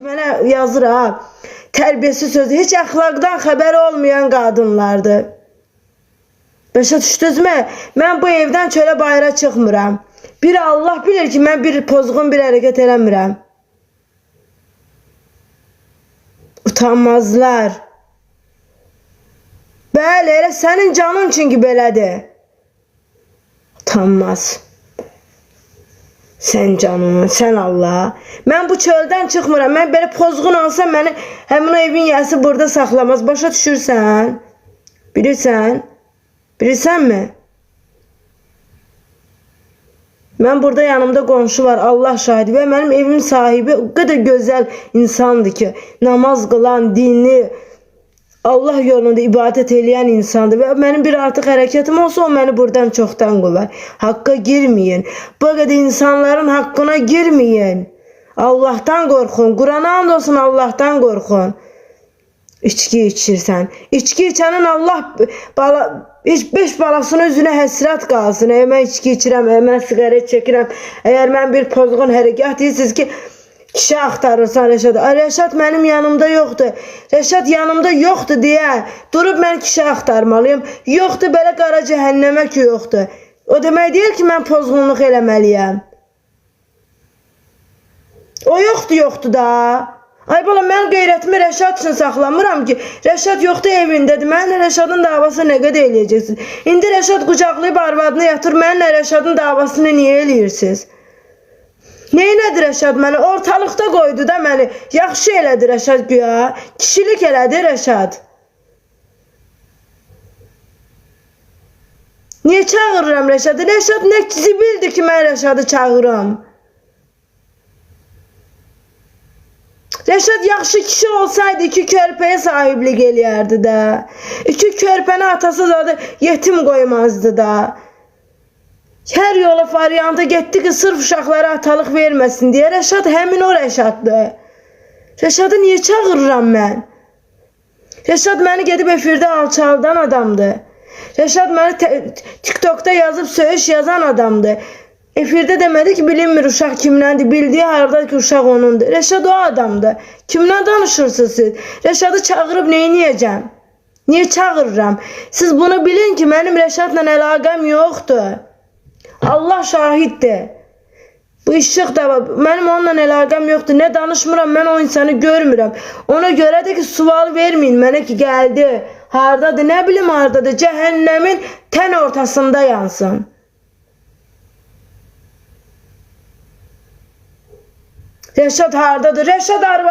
Mənə yazır ha, tərbiyəsiz sözü, heç əxlaqdan xəbəri olmayan qadınlardır. Başa düşdünüzmü? Mən bu evdən çölə bayıra çıxmıram. Bir Allah bilir ki, mən bir pozğun bir hərəkət eləmirəm. Utanmazlar. Bəli, elə sənin canın üçün ki belədir. Utanmaz. Sən canını, sən Allah. Mən bu çöldən çıxmıram. Mən belə pozğun olsam, məni həmin o evin yəsi burada saxlamaz. Başa düşürsən? Bilirsən? Bilirsənmi? Mən burada yanımda qonşu var, Allah şahidi. Və mənim evimin sahibi o qədər gözəl insandır ki, namaz qılan, dini, Allah yolunda ibadət eləyən insandır. Və mənim bir artıq hərəkətim olsa, o məni buradan çoxdan qovar. Haqqa girməyin. Bu qədər insanların haqqına girməyin. Allahdan qorxun. Qurana and olsun, Allahdan qorxun. İçki içirsən. İçki içənin Allah heç 5 balasının üzünə həsrət qalsın. Əgər mən içki içirəm, əgər mən siqaret çəkirəm, əgər mən bir pozğun hərəkət deyirsiniz ki, kişi axtarırsan Rəşad. Rəşad mənim yanımda yoxdur. Rəşad yanımda yoxdur deyə durub mən kişi axtarmalıyım. Yoxdur, belə qara cəhənnəmə ki yoxdur. O demək deyil ki, mən pozğunluq eləməliyəm. O yoxdur da. Ay bala, mən qeyrətimi Rəşad üçün saxlamıram ki, Rəşad yoxdur evindədir. Mənlə Rəşadın davasını nə qədər eləyəcəksiniz? İndi Rəşad qucaqlayıb arvadını yatır, mənlə Rəşadın davasını niyə eləyirsiniz? Neynədir Rəşad məni? Ortalıqda qoydu da məni. Yaxşı elədi Rəşad güya. Kişilik elədi Rəşad. Niyə çağırıram Rəşadı? Rəşad nə zibildir ki, mən Rəşadı çağırıram? Rəşad yaxşı kişi olsaydı 2 körpəyə sahiblik eləyərdi də. 2 körpəni atası da yetim qoymazdı da. Hər yola variantı getdi ki, sırf uşaqlara atalıq verməsin deyə. Rəşad həmin o Rəşaddır. Rəşadı niyə çağırıram mən? Rəşad məni gedib efirdə alçaldan adamdır. Rəşad məni TikTokda yazıb söyüş yazan adamdır. Efirdə demədi ki, bilinmir uşaq kimləndir, bildiyi harada ki, uşaq onundur. Rəşad o adamdır. Kimlə danışırsınız siz? Rəşadı çağırıb neyniyəcəm? Niyə çağırıram? Siz bunu bilin ki, mənim Rəşadla əlaqəm yoxdur. Allah şahiddir. Bu işıq da var. Mənim onunla əlaqəm yoxdur. Nə danışmıram, mən o insanı görmürəm. Ona görə də ki, sual verməyin mənə ki, gəldi. Haradadır, nə bilim haradadır. Cəhənnəmin tən ortasında yansın. Rəşad haradadır? Rəşad arvadı.